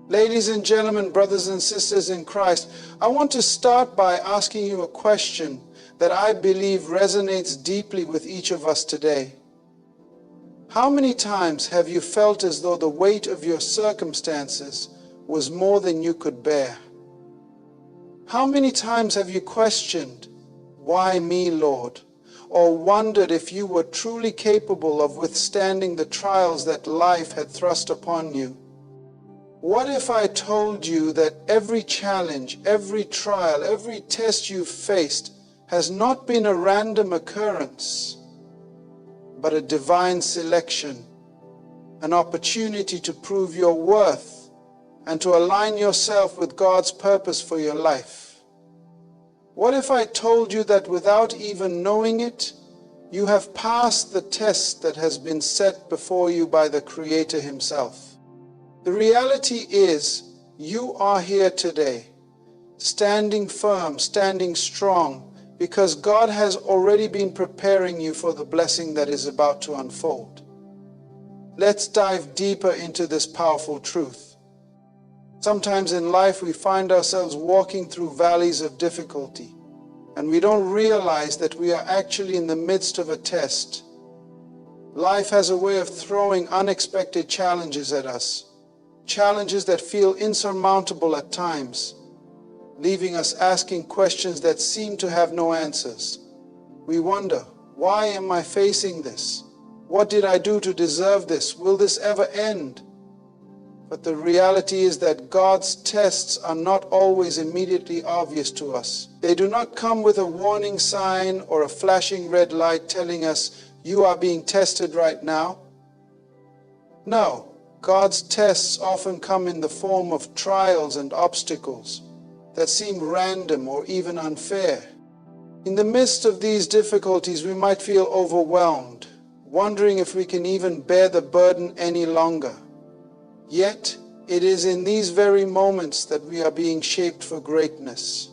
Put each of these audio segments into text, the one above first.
Ladies and gentlemen, brothers and sisters in Christ, I want to start by asking you a question that I believe resonates deeply with each of us today. How many times have you felt as though the weight of your circumstances was more than you could bear? How many times have you questioned, "Why me, Lord?" or wondered if you were truly capable of withstanding the trials that life had thrust upon you? What if I told you that every challenge, every trial, every test you've faced has not been a random occurrence, but a divine selection, an opportunity to prove your worth and to align yourself with God's purpose for your life? What if I told you that without even knowing it, you have passed the test that has been set before you by the Creator Himself? The reality is, you are here today, standing firm, standing strong, because God has already been preparing you for the blessing that is about to unfold. Let's dive deeper into this powerful truth. Sometimes in life we find ourselves walking through valleys of difficulty, and we don't realize that we are actually in the midst of a test. Life has a way of throwing unexpected challenges at us. Challenges that feel insurmountable at times, leaving us asking questions that seem to have no answers. We wonder, why am I facing this? What did I do to deserve this? Will this ever end? But the reality is that God's tests are not always immediately obvious to us. They do not come with a warning sign or a flashing red light telling us, "You are being tested right now." No. God's tests often come in the form of trials and obstacles that seem random or even unfair. In the midst of these difficulties, we might feel overwhelmed, wondering if we can even bear the burden any longer. Yet, it is in these very moments that we are being shaped for greatness.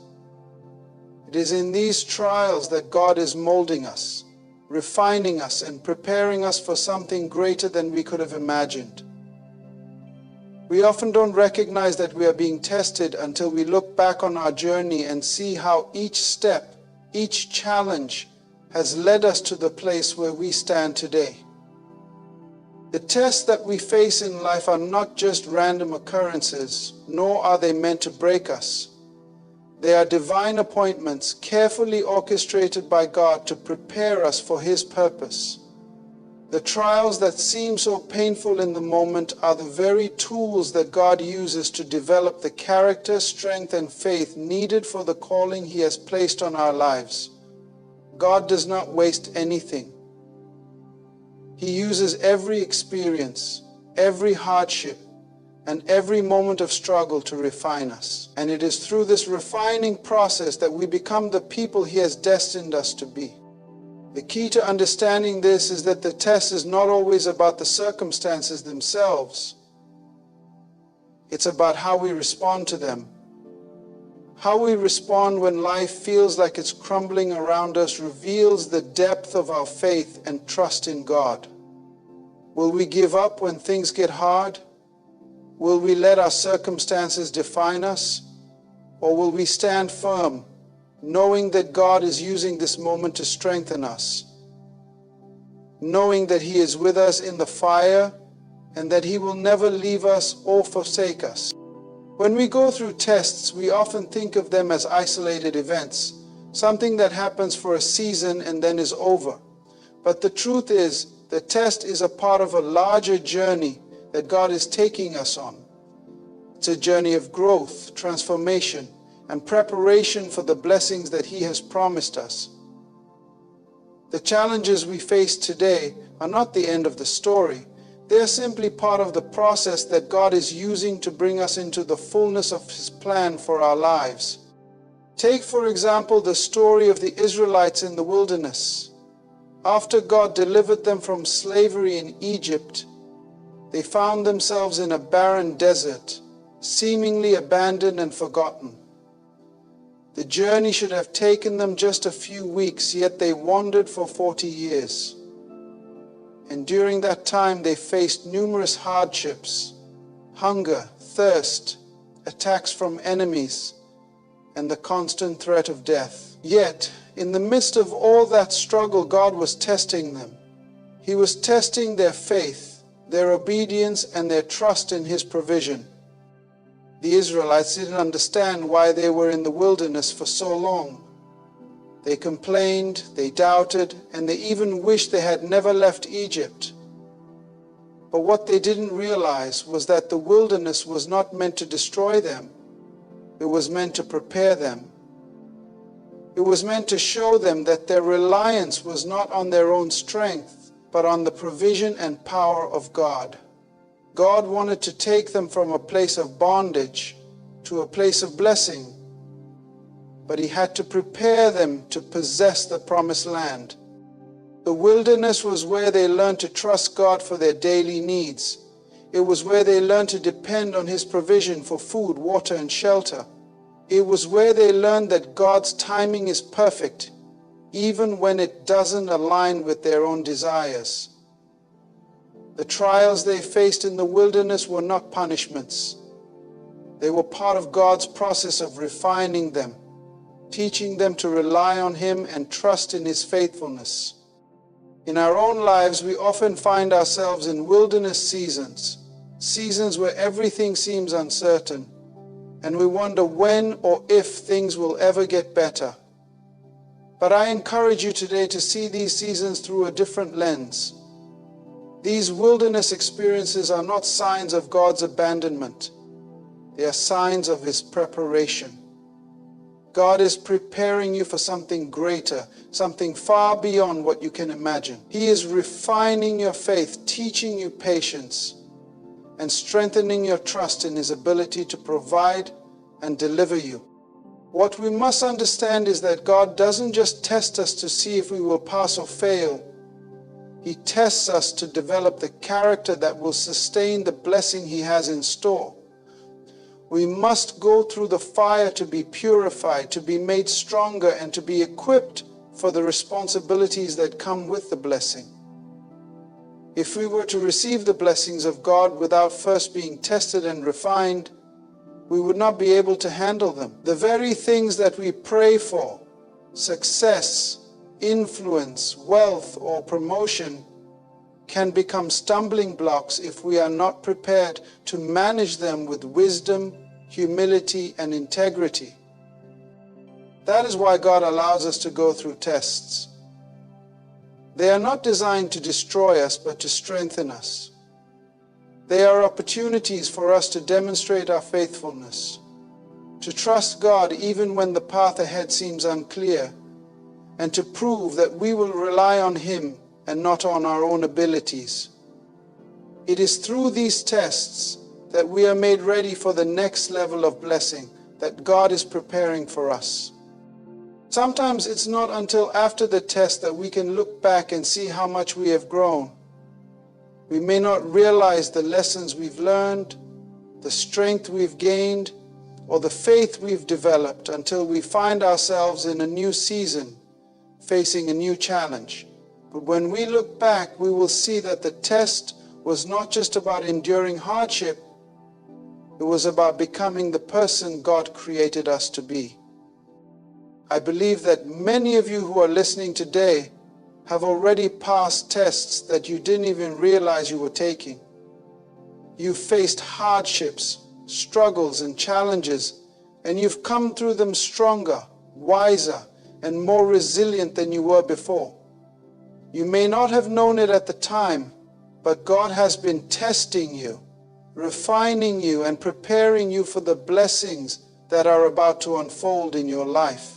It is in these trials that God is molding us, refining us, and preparing us for something greater than we could have imagined. We often don't recognize that we are being tested until we look back on our journey and see how each step, each challenge has led us to the place where we stand today. The tests that we face in life are not just random occurrences, nor are they meant to break us. They are divine appointments carefully orchestrated by God to prepare us for His purpose. The trials that seem so painful in the moment are the very tools that God uses to develop the character, strength, and faith needed for the calling He has placed on our lives. God does not waste anything. He uses every experience, every hardship, and every moment of struggle to refine us. And it is through this refining process that we become the people He has destined us to be. The key to understanding this is that the test is not always about the circumstances themselves. It's about how we respond to them. How we respond when life feels like it's crumbling around us reveals the depth of our faith and trust in God. Will we give up when things get hard? Will we let our circumstances define us? Or will we stand firm, knowing that God is using this moment to strengthen us, knowing that He is with us in the fire and that He will never leave us or forsake us? When we go through tests, we often think of them as isolated events, something that happens for a season and then is over. But the truth is, the test is a part of a larger journey that God is taking us on. It's a journey of growth, transformation, and preparation for the blessings that He has promised us. The challenges we face today are not the end of the story. They are simply part of the process that God is using to bring us into the fullness of His plan for our lives. Take, for example, the story of the Israelites in the wilderness. After God delivered them from slavery in Egypt, they found themselves in a barren desert, seemingly abandoned and forgotten. The journey should have taken them just a few weeks, yet they wandered for 40 years. And during that time they faced numerous hardships, hunger, thirst, attacks from enemies, and the constant threat of death. Yet, in the midst of all that struggle, God was testing them. He was testing their faith, their obedience, and their trust in His provision. The Israelites didn't understand why they were in the wilderness for so long. They complained, they doubted, and they even wished they had never left Egypt. But what they didn't realize was that the wilderness was not meant to destroy them. It was meant to prepare them. It was meant to show them that their reliance was not on their own strength, but on the provision and power of God. God wanted to take them from a place of bondage to a place of blessing, but He had to prepare them to possess the promised land. The wilderness was where they learned to trust God for their daily needs. It was where they learned to depend on His provision for food, water, and shelter. It was where they learned that God's timing is perfect, even when it doesn't align with their own desires. The trials they faced in the wilderness were not punishments. They were part of God's process of refining them, teaching them to rely on Him and trust in His faithfulness. In our own lives, we often find ourselves in wilderness seasons, seasons where everything seems uncertain, and we wonder when or if things will ever get better. But I encourage you today to see these seasons through a different lens. These wilderness experiences are not signs of God's abandonment. They are signs of His preparation. God is preparing you for something greater, something far beyond what you can imagine. He is refining your faith, teaching you patience, and strengthening your trust in His ability to provide and deliver you. What we must understand is that God doesn't just test us to see if we will pass or fail. He tests us to develop the character that will sustain the blessing He has in store. We must go through the fire to be purified, to be made stronger, and to be equipped for the responsibilities that come with the blessing. If we were to receive the blessings of God without first being tested and refined, we would not be able to handle them. The very things that we pray for, success, influence, wealth, or promotion, can become stumbling blocks if we are not prepared to manage them with wisdom, humility, and integrity. That is why God allows us to go through tests. They are not designed to destroy us, but to strengthen us. They are opportunities for us to demonstrate our faithfulness, to trust God even when the path ahead seems unclear, and to prove that we will rely on Him and not on our own abilities. It is through these tests that we are made ready for the next level of blessing that God is preparing for us. Sometimes it's not until after the test that we can look back and see how much we have grown. We may not realize the lessons we've learned, the strength we've gained, or the faith we've developed until we find ourselves in a new season, facing a new challenge. But when we look back, we will see that the test was not just about enduring hardship, it was about becoming the person God created us to be. I believe that many of you who are listening today have already passed tests that you didn't even realize you were taking. You've faced hardships, struggles, and challenges, and you've come through them stronger, wiser, and more resilient than you were before. You may not have known it at the time, but God has been testing you, refining you, and preparing you for the blessings that are about to unfold in your life.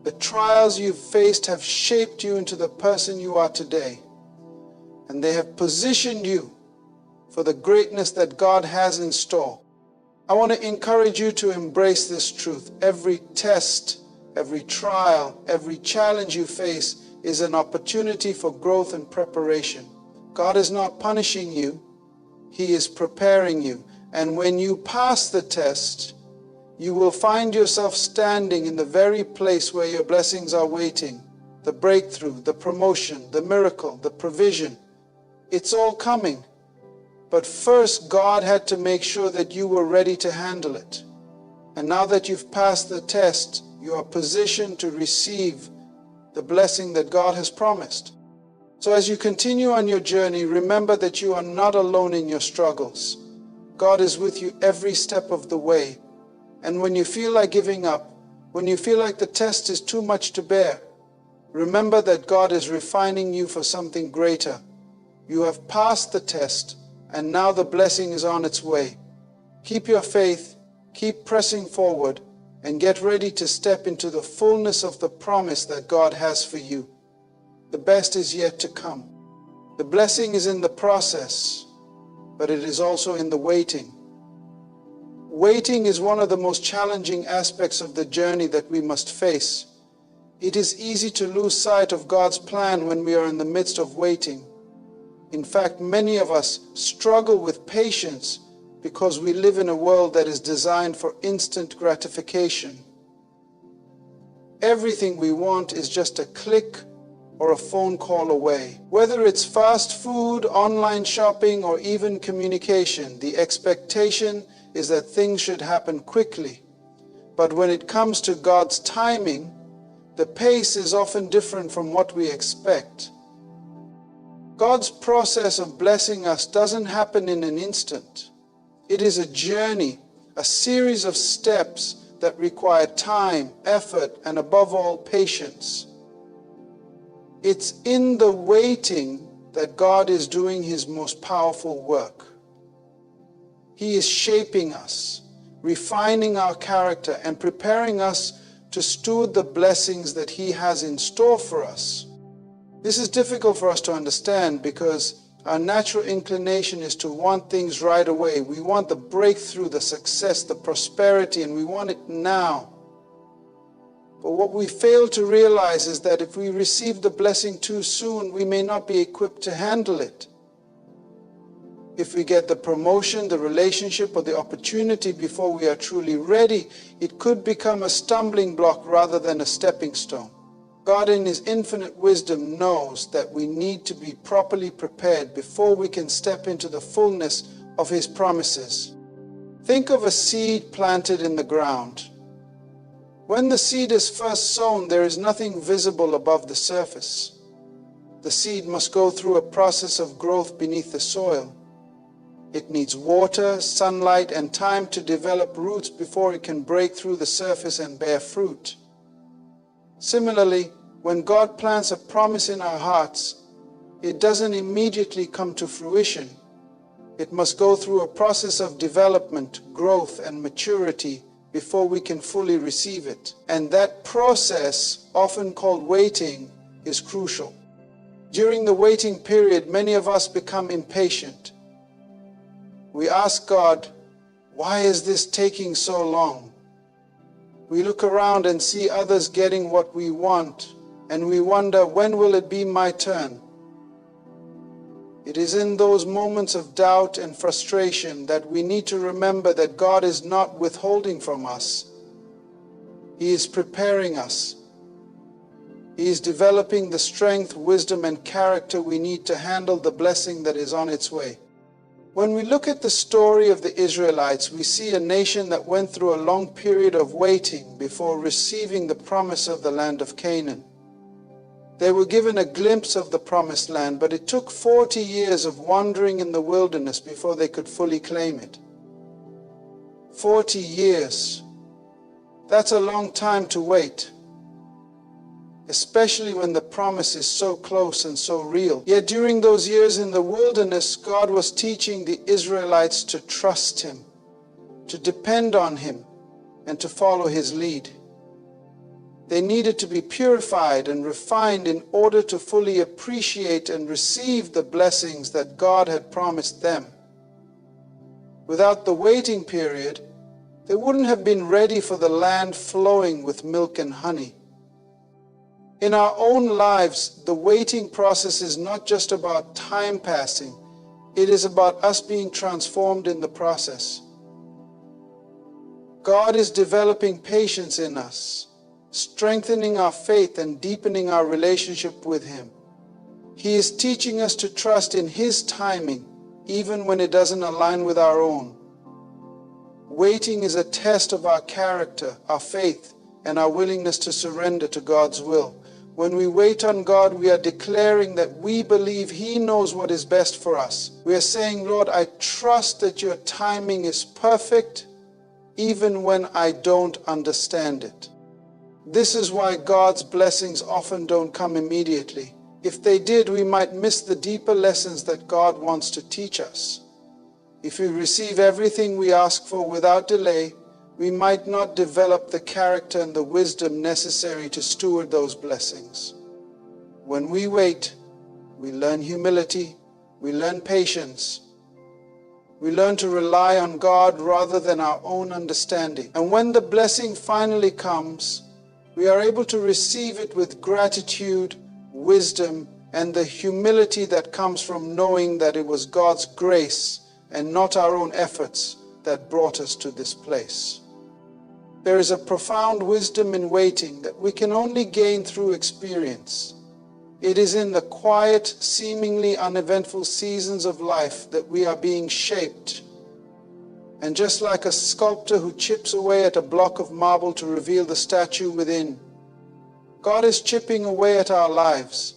The trials you've faced have shaped you into the person you are today, and they have positioned you for the greatness that God has in store. I want to encourage you to embrace this truth. Every test, every trial, every challenge you face is an opportunity for growth and preparation. God is not punishing you, He is preparing you. And when you pass the test, you will find yourself standing in the very place where your blessings are waiting. The breakthrough, the promotion, the miracle, the provision. It's all coming. But first, God had to make sure that you were ready to handle it. And now that you've passed the test, you are positioned to receive the blessing that God has promised. So as you continue on your journey, remember that you are not alone in your struggles. God is with you every step of the way. And when you feel like giving up, when you feel like the test is too much to bear, remember that God is refining you for something greater. You have passed the test, and now the blessing is on its way. Keep your faith, keep pressing forward, and get ready to step into the fullness of the promise that God has for you. The best is yet to come. The blessing is in the process, but it is also in the waiting. Waiting is one of the most challenging aspects of the journey that we must face. It is easy to lose sight of God's plan when we are in the midst of waiting. In fact, many of us struggle with patience because we live in a world that is designed for instant gratification. Everything we want is just a click or a phone call away. Whether it's fast food, online shopping, or even communication, the expectation is that things should happen quickly. But when it comes to God's timing, the pace is often different from what we expect. God's process of blessing us doesn't happen in an instant. It is a journey, a series of steps that require time, effort, and above all, patience. It's in the waiting that God is doing His most powerful work. He is shaping us, refining our character, and preparing us to steward the blessings that He has in store for us. This is difficult for us to understand because our natural inclination is to want things right away. We want the breakthrough, the success, the prosperity, and we want it now. But what we fail to realize is that if we receive the blessing too soon, we may not be equipped to handle it. If we get the promotion, the relationship, or the opportunity before we are truly ready, it could become a stumbling block rather than a stepping stone. God in His infinite wisdom knows that we need to be properly prepared before we can step into the fullness of His promises. Think of a seed planted in the ground. When the seed is first sown, there is nothing visible above the surface. The seed must go through a process of growth beneath the soil. It needs water, sunlight, and time to develop roots before it can break through the surface and bear fruit. Similarly, when God plants a promise in our hearts, it doesn't immediately come to fruition. It must go through a process of development, growth, and maturity before we can fully receive it. And that process, often called waiting, is crucial. During the waiting period, many of us become impatient. We ask God, why is this taking so long? We look around and see others getting what we want, and we wonder, when will it be my turn? It is in those moments of doubt and frustration that we need to remember that God is not withholding from us. He is preparing us. He is developing the strength, wisdom, and character we need to handle the blessing that is on its way. When we look at the story of the Israelites, we see a nation that went through a long period of waiting before receiving the promise of the land of Canaan. They were given a glimpse of the promised land, but it took 40 years of wandering in the wilderness before they could fully claim it. 40 years. That's a long time to wait, especially when the promise is so close and so real. Yet during those years in the wilderness, God was teaching the Israelites to trust Him, to depend on Him, and to follow His lead. They needed to be purified and refined in order to fully appreciate and receive the blessings that God had promised them. Without the waiting period, they wouldn't have been ready for the land flowing with milk and honey. In our own lives, the waiting process is not just about time passing. It is about us being transformed in the process. God is developing patience in us, strengthening our faith and deepening our relationship with Him. He is teaching us to trust in His timing even when it doesn't align with our own. Waiting is a test of our character, our faith, and our willingness to surrender to God's will. When we wait on God, we are declaring that we believe He knows what is best for us. We are saying, Lord, I trust that your timing is perfect, even when I don't understand it. This is why God's blessings often don't come immediately. If they did, we might miss the deeper lessons that God wants to teach us. If we receive everything we ask for without delay, we might not develop the character and the wisdom necessary to steward those blessings. When we wait, we learn humility, we learn patience, we learn to rely on God rather than our own understanding. And when the blessing finally comes, we are able to receive it with gratitude, wisdom, and the humility that comes from knowing that it was God's grace and not our own efforts that brought us to this place. There is a profound wisdom in waiting that we can only gain through experience. It is in the quiet, seemingly uneventful seasons of life that we are being shaped. And just like a sculptor who chips away at a block of marble to reveal the statue within, God is chipping away at our lives,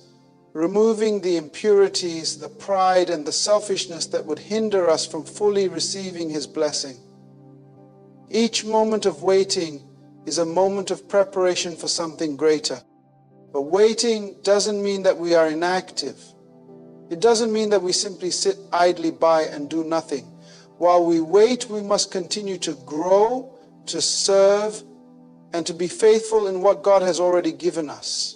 removing the impurities, the pride, and the selfishness that would hinder us from fully receiving His blessing. Each moment of waiting is a moment of preparation for something greater. But waiting doesn't mean that we are inactive. It doesn't mean that we simply sit idly by and do nothing. While we wait, we must continue to grow, to serve, and to be faithful in what God has already given us.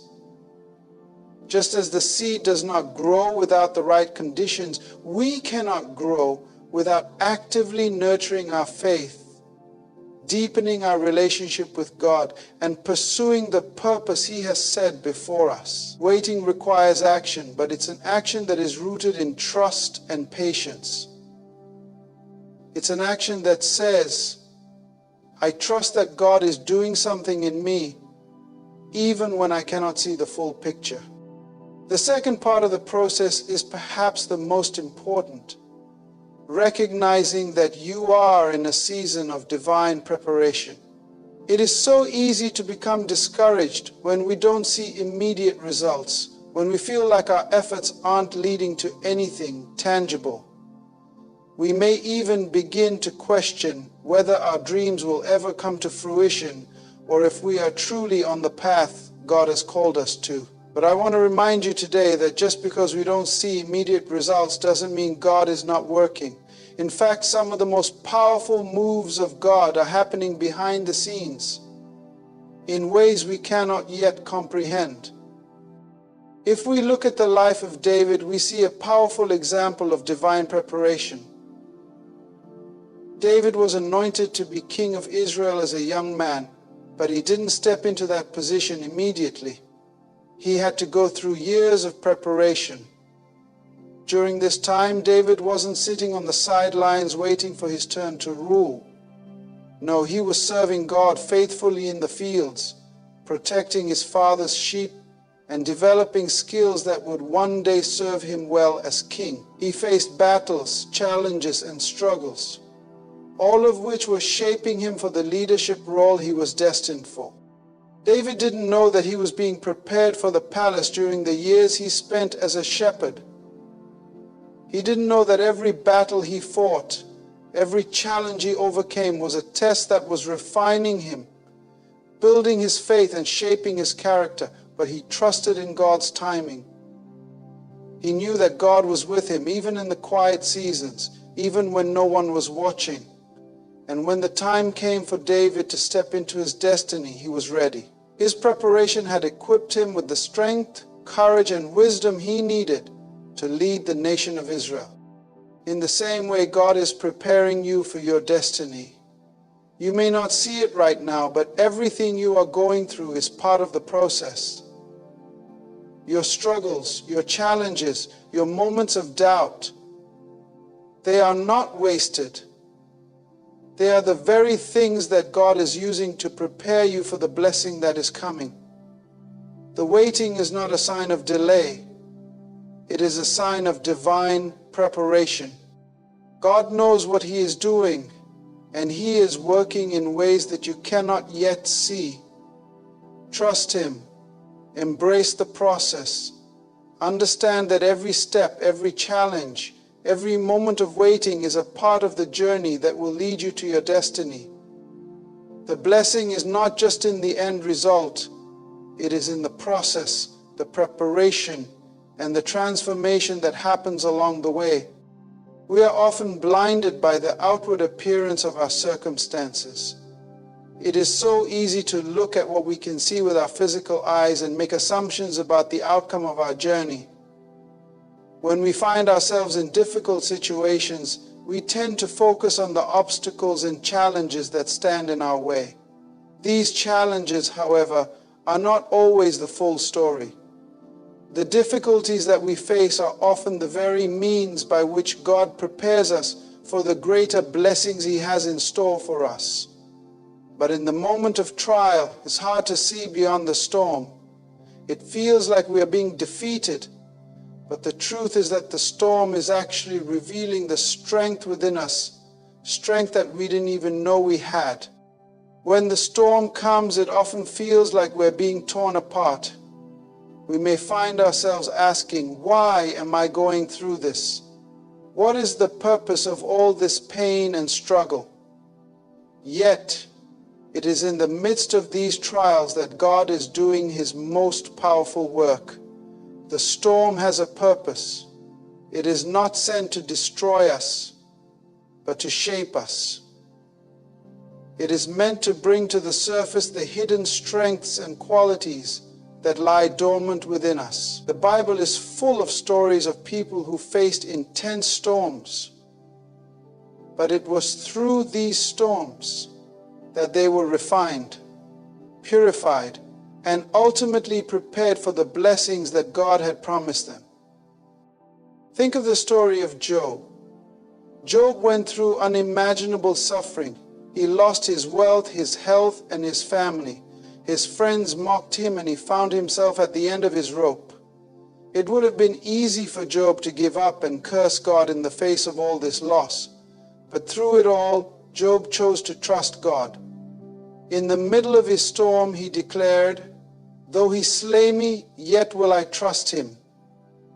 Just as the seed does not grow without the right conditions, we cannot grow without actively nurturing our faith, deepening our relationship with God, and pursuing the purpose He has set before us. Waiting requires action, but it's an action that is rooted in trust and patience. It's an action that says, I trust that God is doing something in me, even when I cannot see the full picture. The second part of the process is perhaps the most important. Recognizing that you are in a season of divine preparation. It is so easy to become discouraged when we don't see immediate results, when we feel like our efforts aren't leading to anything tangible. We may even begin to question whether our dreams will ever come to fruition or if we are truly on the path God has called us to. But I want to remind you today that just because we don't see immediate results doesn't mean God is not working. In fact, some of the most powerful moves of God are happening behind the scenes in ways we cannot yet comprehend. If we look at the life of David, we see a powerful example of divine preparation. David was anointed to be king of Israel as a young man, but he didn't step into that position immediately. He had to go through years of preparation. During this time, David wasn't sitting on the sidelines waiting for his turn to rule. No, he was serving God faithfully in the fields, protecting his father's sheep, and developing skills that would one day serve him well as king. He faced battles, challenges, and struggles, all of which were shaping him for the leadership role he was destined for. David didn't know that he was being prepared for the palace during the years he spent as a shepherd. He didn't know that every battle he fought, every challenge he overcame was a test that was refining him, building his faith and shaping his character, but he trusted in God's timing. He knew that God was with him even in the quiet seasons, even when no one was watching. And when the time came for David to step into his destiny, he was ready. His preparation had equipped him with the strength, courage, and wisdom he needed to lead the nation of Israel. In the same way, God is preparing you for your destiny. You may not see it right now, but everything you are going through is part of the process. Your struggles, your challenges, your moments of doubt, they are not wasted. They are the very things that God is using to prepare you for the blessing that is coming. The waiting is not a sign of delay. It is a sign of divine preparation. God knows what He is doing, and He is working in ways that you cannot yet see. Trust Him. Embrace the process. Understand that every step, every challenge, every moment of waiting is a part of the journey that will lead you to your destiny. The blessing is not just in the end result, it is in the process, the preparation, and the transformation that happens along the way. We are often blinded by the outward appearance of our circumstances. It is so easy to look at what we can see with our physical eyes and make assumptions about the outcome of our journey. When we find ourselves in difficult situations, we tend to focus on the obstacles and challenges that stand in our way. These challenges, however, are not always the full story. The difficulties that we face are often the very means by which God prepares us for the greater blessings He has in store for us. But in the moment of trial, it's hard to see beyond the storm. It feels like we are being defeated, but the truth is that the storm is actually revealing the strength within us, strength that we didn't even know we had. When the storm comes, it often feels like we're being torn apart. We may find ourselves asking, why am I going through this? What is the purpose of all this pain and struggle? Yet, it is in the midst of these trials that God is doing His most powerful work. The storm has a purpose. It is not sent to destroy us, but to shape us. It is meant to bring to the surface the hidden strengths and qualities that lie dormant within us. The Bible is full of stories of people who faced intense storms, but it was through these storms that they were refined, purified, and ultimately prepared for the blessings that God had promised them. Think of the story of Job. Job went through unimaginable suffering. He lost his wealth, his health, and his family. His friends mocked him, and he found himself at the end of his rope. It would have been easy for Job to give up and curse God in the face of all this loss. But through it all, Job chose to trust God. In the middle of his storm, he declared, "Though He slay me, yet will I trust Him."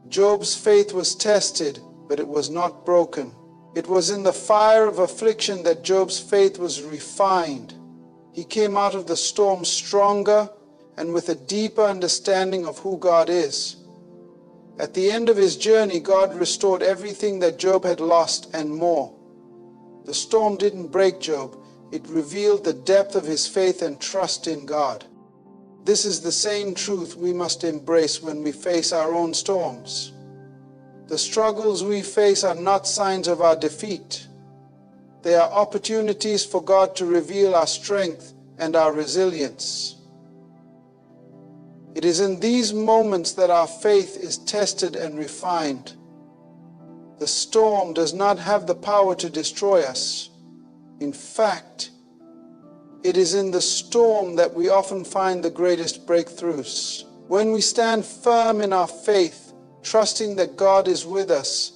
Job's faith was tested, but it was not broken. It was in the fire of affliction that Job's faith was refined. He came out of the storm stronger and with a deeper understanding of who God is. At the end of his journey, God restored everything that Job had lost and more. The storm didn't break Job. It revealed the depth of his faith and trust in God. This is the same truth we must embrace when we face our own storms. The struggles we face are not signs of our defeat. They are opportunities for God to reveal our strength and our resilience. It is in these moments that our faith is tested and refined. The storm does not have the power to destroy us. In fact, it is in the storm that we often find the greatest breakthroughs. When we stand firm in our faith, trusting that God is with us,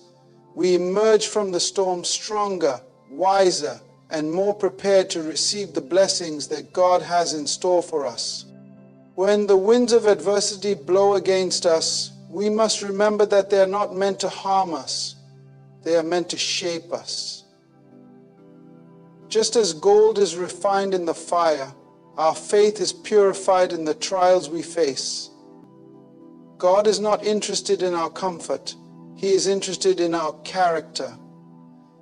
we emerge from the storm stronger, wiser, and more prepared to receive the blessings that God has in store for us. When the winds of adversity blow against us, we must remember that they are not meant to harm us. They are meant to shape us. Just as gold is refined in the fire, our faith is purified in the trials we face. God is not interested in our comfort. He is interested in our character.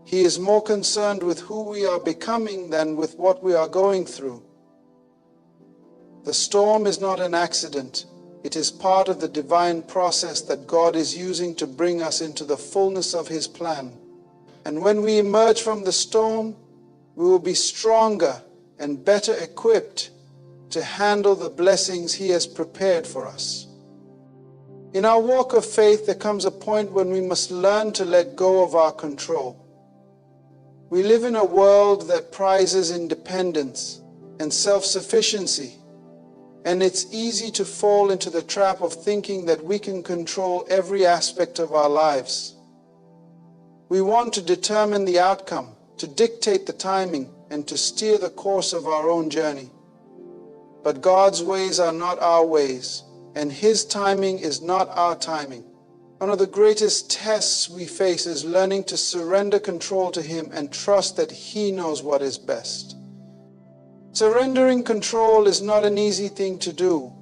He is more concerned with who we are becoming than with what we are going through. The storm is not an accident. It is part of the divine process that God is using to bring us into the fullness of His plan. And when we emerge from the storm, we will be stronger and better equipped to handle the blessings He has prepared for us. In our walk of faith, there comes a point when we must learn to let go of our control. We live in a world that prizes independence and self-sufficiency, and it's easy to fall into the trap of thinking that we can control every aspect of our lives. We want to determine the outcome, to dictate the timing, and to steer the course of our own journey. But God's ways are not our ways, and His timing is not our timing. One of the greatest tests we face is learning to surrender control to Him and trust that He knows what is best. Surrendering control is not an easy thing to do.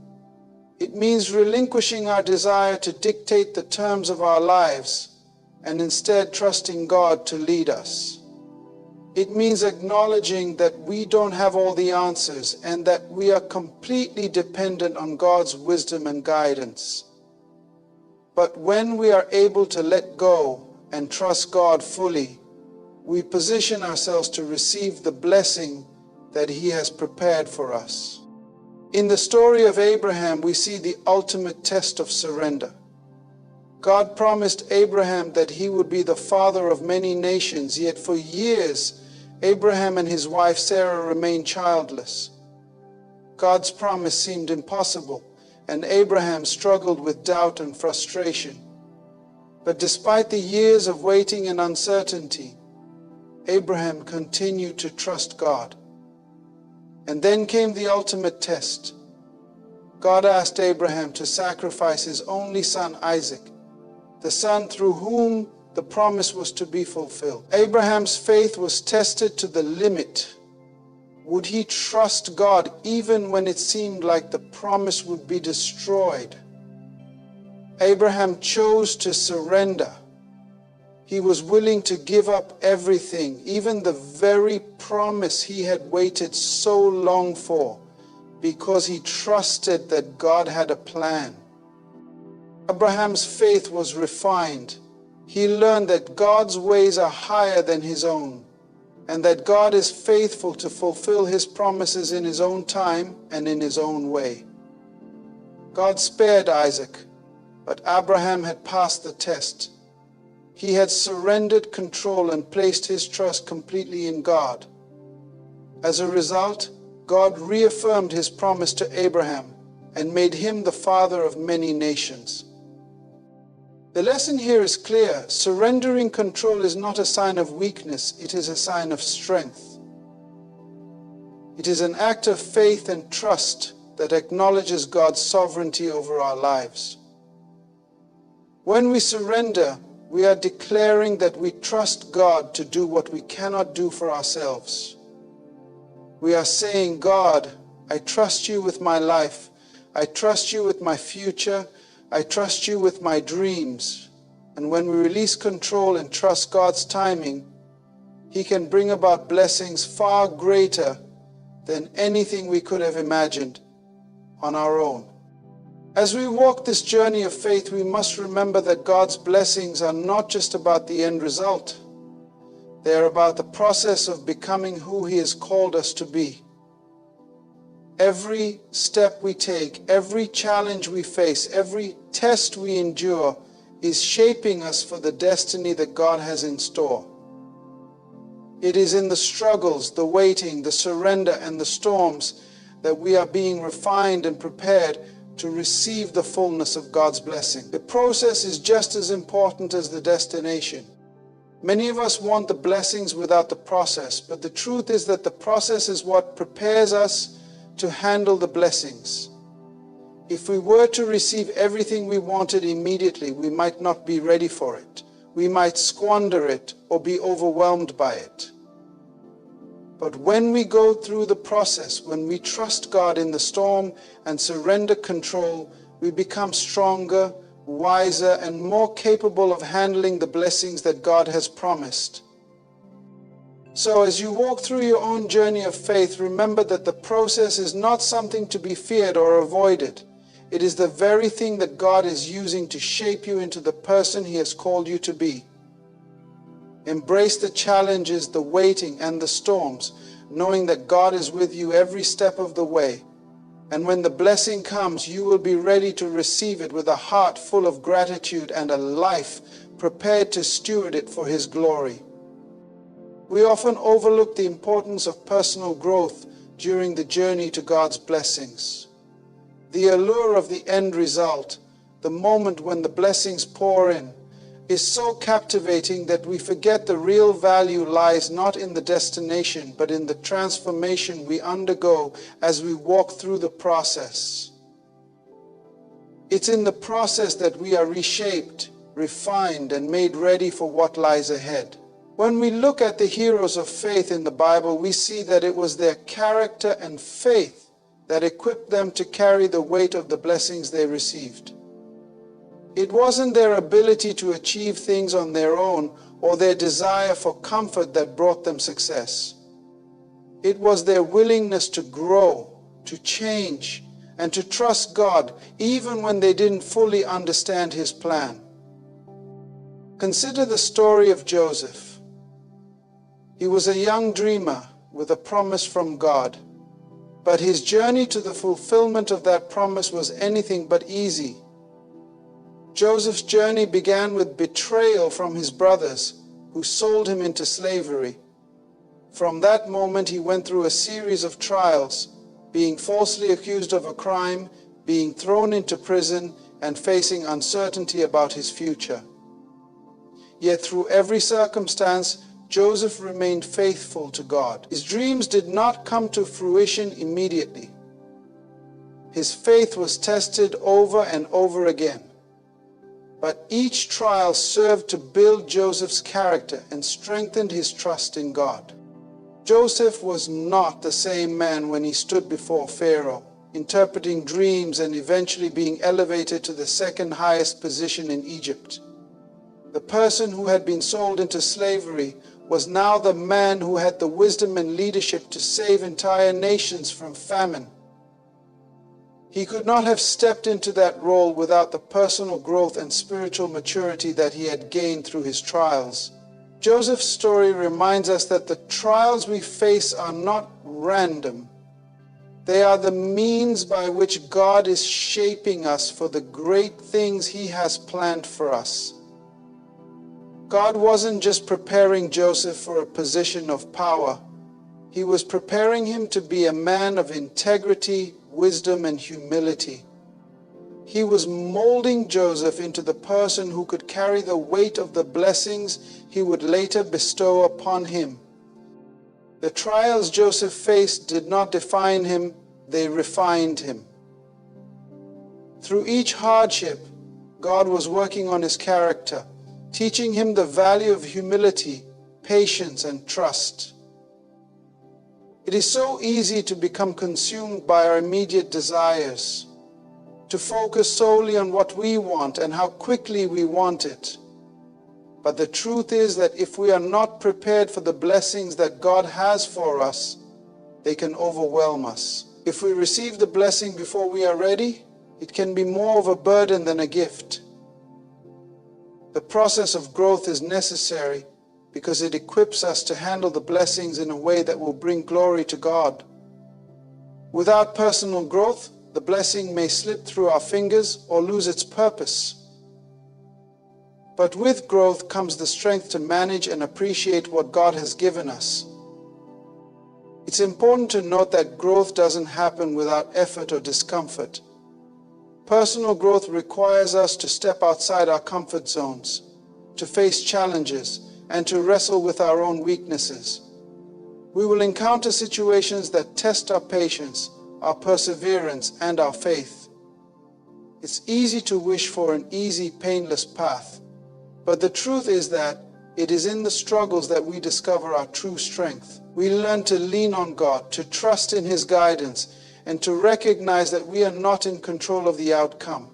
It means relinquishing our desire to dictate the terms of our lives and instead trusting God to lead us. It means acknowledging that we don't have all the answers and that we are completely dependent on God's wisdom and guidance. But when we are able to let go and trust God fully, we position ourselves to receive the blessing that He has prepared for us. In the story of Abraham, we see the ultimate test of surrender. God promised Abraham that he would be the father of many nations, yet for years, Abraham and his wife Sarah remained childless. God's promise seemed impossible, and Abraham struggled with doubt and frustration. But despite the years of waiting and uncertainty, Abraham continued to trust God. And then came the ultimate test. God asked Abraham to sacrifice his only son Isaac, the son through whom the promise was to be fulfilled. Abraham's faith was tested to the limit. Would he trust God even when it seemed like the promise would be destroyed? Abraham chose to surrender. He was willing to give up everything, even the very promise he had waited so long for, because he trusted that God had a plan. Abraham's faith was refined. He learned that God's ways are higher than his own, and that God is faithful to fulfill His promises in His own time and in His own way. God spared Isaac, but Abraham had passed the test. He had surrendered control and placed his trust completely in God. As a result, God reaffirmed His promise to Abraham and made him the father of many nations. The lesson here is clear. Surrendering control is not a sign of weakness, it is a sign of strength. It is an act of faith and trust that acknowledges God's sovereignty over our lives. When we surrender, we are declaring that we trust God to do what we cannot do for ourselves. We are saying, God, I trust You with my life. I trust You with my future. I trust You with my dreams. And when we release control and trust God's timing, He can bring about blessings far greater than anything we could have imagined on our own. As we walk this journey of faith, we must remember that God's blessings are not just about the end result. They are about the process of becoming who He has called us to be. Every step we take, every challenge we face, every test we endure is shaping us for the destiny that God has in store. It is in the struggles, the waiting, the surrender, and the storms that we are being refined and prepared to receive the fullness of God's blessing. The process is just as important as the destination. Many of us want the blessings without the process, but the truth is that the process is what prepares us to handle the blessings. If we were to receive everything we wanted immediately, we might not be ready for it. We might squander it or be overwhelmed by it. But when we go through the process, when we trust God in the storm and surrender control, we become stronger, wiser, and more capable of handling the blessings that God has promised. So as you walk through your own journey of faith, remember that the process is not something to be feared or avoided. It is the very thing that God is using to shape you into the person He has called you to be. Embrace the challenges, the waiting, and the storms, knowing that God is with you every step of the way. And when the blessing comes, you will be ready to receive it with a heart full of gratitude and a life prepared to steward it for His glory. We often overlook the importance of personal growth during the journey to God's blessings. The allure of the end result, the moment when the blessings pour in, is so captivating that we forget the real value lies not in the destination, but in the transformation we undergo as we walk through the process. It's in the process that we are reshaped, refined, and made ready for what lies ahead. When we look at the heroes of faith in the Bible, we see that it was their character and faith that equipped them to carry the weight of the blessings they received. It wasn't their ability to achieve things on their own or their desire for comfort that brought them success. It was their willingness to grow, to change, and to trust God even when they didn't fully understand His plan. Consider the story of Joseph. He was a young dreamer with a promise from God, but his journey to the fulfillment of that promise was anything but easy. Joseph's journey began with betrayal from his brothers, who sold him into slavery. From that moment, he went through a series of trials, being falsely accused of a crime, being thrown into prison, and facing uncertainty about his future. Yet through every circumstance, Joseph remained faithful to God. His dreams did not come to fruition immediately. His faith was tested over and over again. But each trial served to build Joseph's character and strengthened his trust in God. Joseph was not the same man when he stood before Pharaoh, interpreting dreams and eventually being elevated to the second highest position in Egypt. The person who had been sold into slavery was now the man who had the wisdom and leadership to save entire nations from famine. He could not have stepped into that role without the personal growth and spiritual maturity that he had gained through his trials. Joseph's story reminds us that the trials we face are not random. They are the means by which God is shaping us for the great things He has planned for us. God wasn't just preparing Joseph for a position of power. He was preparing him to be a man of integrity, wisdom, and humility. He was molding Joseph into the person who could carry the weight of the blessings He would later bestow upon him. The trials Joseph faced did not define him, they refined him. Through each hardship, God was working on his character, teaching him the value of humility, patience, and trust. It is so easy to become consumed by our immediate desires, to focus solely on what we want and how quickly we want it. But the truth is that if we are not prepared for the blessings that God has for us, they can overwhelm us. If we receive the blessing before we are ready, it can be more of a burden than a gift. The process of growth is necessary because it equips us to handle the blessings in a way that will bring glory to God. Without personal growth, the blessing may slip through our fingers or lose its purpose. But with growth comes the strength to manage and appreciate what God has given us. It's important to note that growth doesn't happen without effort or discomfort. Personal growth requires us to step outside our comfort zones, to face challenges, and to wrestle with our own weaknesses. We will encounter situations that test our patience, our perseverance, and our faith. It's easy to wish for an easy, painless path, but the truth is that it is in the struggles that we discover our true strength. We learn to lean on God, to trust in His guidance, and to recognize that we are not in control of the outcome.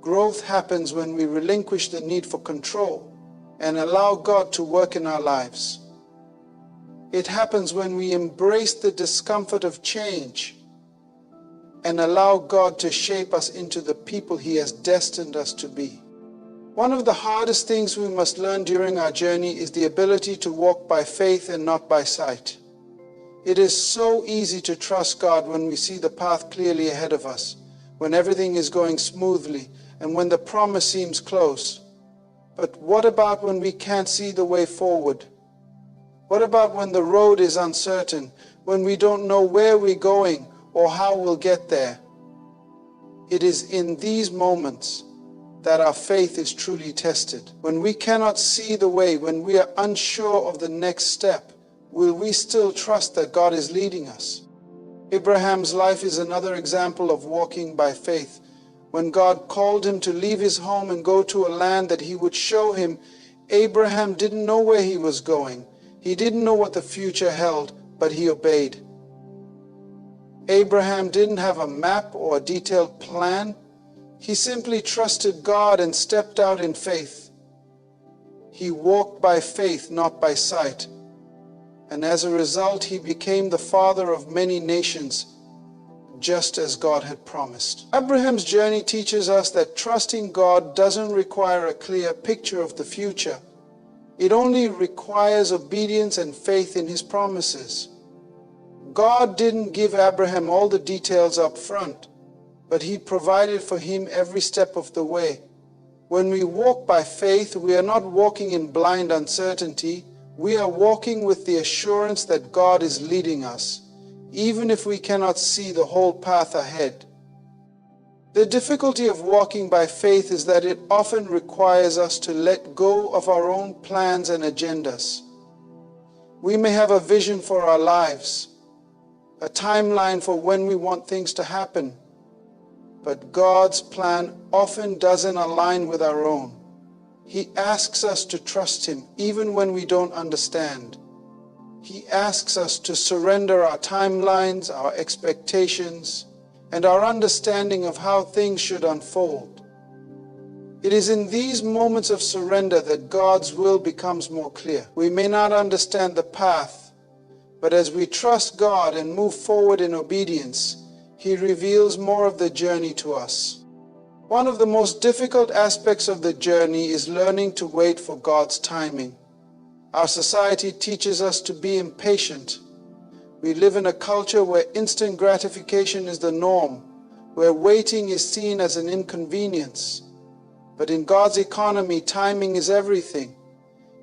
Growth happens when we relinquish the need for control and allow God to work in our lives. It happens when we embrace the discomfort of change and allow God to shape us into the people He has destined us to be. One of the hardest things we must learn during our journey is the ability to walk by faith and not by sight. It is so easy to trust God when we see the path clearly ahead of us, when everything is going smoothly, and when the promise seems close. But what about when we can't see the way forward? What about when the road is uncertain, when we don't know where we're going or how we'll get there? It is in these moments that our faith is truly tested. When we cannot see the way, when we are unsure of the next step, will we still trust that God is leading us? Abraham's life is another example of walking by faith. When God called him to leave his home and go to a land that he would show him, Abraham didn't know where he was going. He didn't know what the future held, but he obeyed. Abraham didn't have a map or a detailed plan. He simply trusted God and stepped out in faith. He walked by faith, not by sight. And as a result, he became the father of many nations, just as God had promised. Abraham's journey teaches us that trusting God doesn't require a clear picture of the future. It only requires obedience and faith in his promises. God didn't give Abraham all the details up front, but he provided for him every step of the way. When we walk by faith, we are not walking in blind uncertainty. We are walking with the assurance that God is leading us, even if we cannot see the whole path ahead. The difficulty of walking by faith is that it often requires us to let go of our own plans and agendas. We may have a vision for our lives, a timeline for when we want things to happen, but God's plan often doesn't align with our own. He asks us to trust Him even when we don't understand. He asks us to surrender our timelines, our expectations, and our understanding of how things should unfold. It is in these moments of surrender that God's will becomes more clear. We may not understand the path, but as we trust God and move forward in obedience, He reveals more of the journey to us. One of the most difficult aspects of the journey is learning to wait for God's timing. Our society teaches us to be impatient. We live in a culture where instant gratification is the norm, where waiting is seen as an inconvenience. But in God's economy, timing is everything.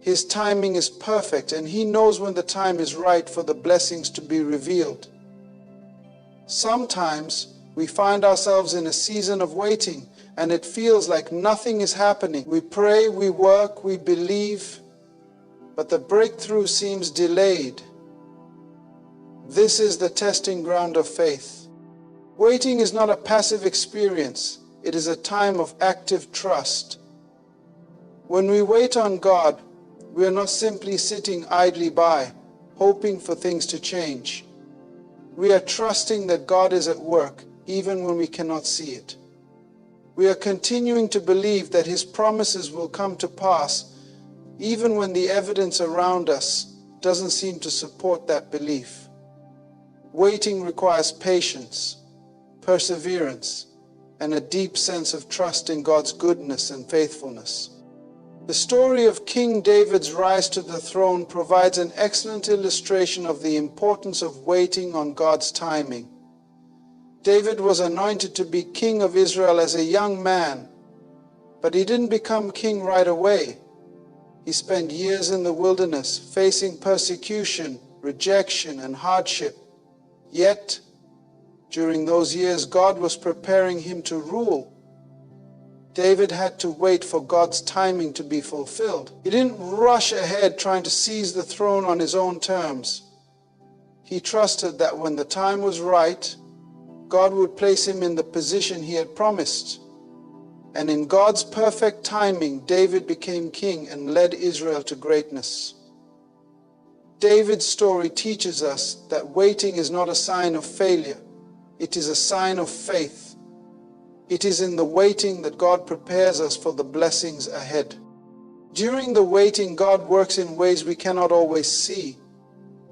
His timing is perfect, and He knows when the time is right for the blessings to be revealed. Sometimes we find ourselves in a season of waiting, and it feels like nothing is happening. We pray, we work, we believe, but the breakthrough seems delayed. This is the testing ground of faith. Waiting is not a passive experience. It is a time of active trust. When we wait on God, we are not simply sitting idly by, hoping for things to change. We are trusting that God is at work, even when we cannot see it. We are continuing to believe that His promises will come to pass, even when the evidence around us doesn't seem to support that belief. Waiting requires patience, perseverance, and a deep sense of trust in God's goodness and faithfulness. The story of King David's rise to the throne provides an excellent illustration of the importance of waiting on God's timing. David was anointed to be king of Israel as a young man, but he didn't become king right away. He spent years in the wilderness, facing persecution, rejection, and hardship. Yet, during those years, God was preparing him to rule. David had to wait for God's timing to be fulfilled. He didn't rush ahead trying to seize the throne on his own terms. He trusted that when the time was right, God would place him in the position He had promised. And in God's perfect timing, David became king and led Israel to greatness. David's story teaches us that waiting is not a sign of failure. It is a sign of faith. It is in the waiting that God prepares us for the blessings ahead. During the waiting, God works in ways we cannot always see.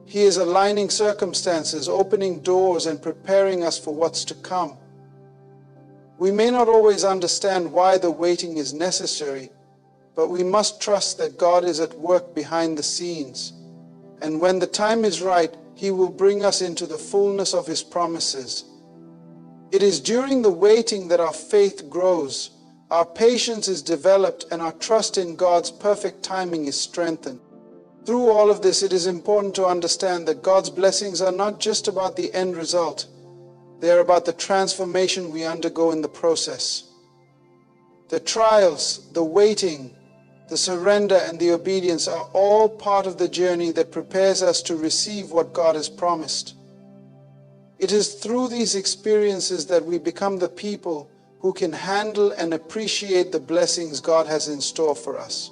He is aligning circumstances, opening doors, and preparing us for what's to come. We may not always understand why the waiting is necessary, but we must trust that God is at work behind the scenes. And when the time is right, He will bring us into the fullness of His promises. It is during the waiting that our faith grows, our patience is developed, and our trust in God's perfect timing is strengthened. Through all of this, it is important to understand that God's blessings are not just about the end result. They are about the transformation we undergo in the process. The trials, the waiting, the surrender, and the obedience are all part of the journey that prepares us to receive what God has promised. It is through these experiences that we become the people who can handle and appreciate the blessings God has in store for us.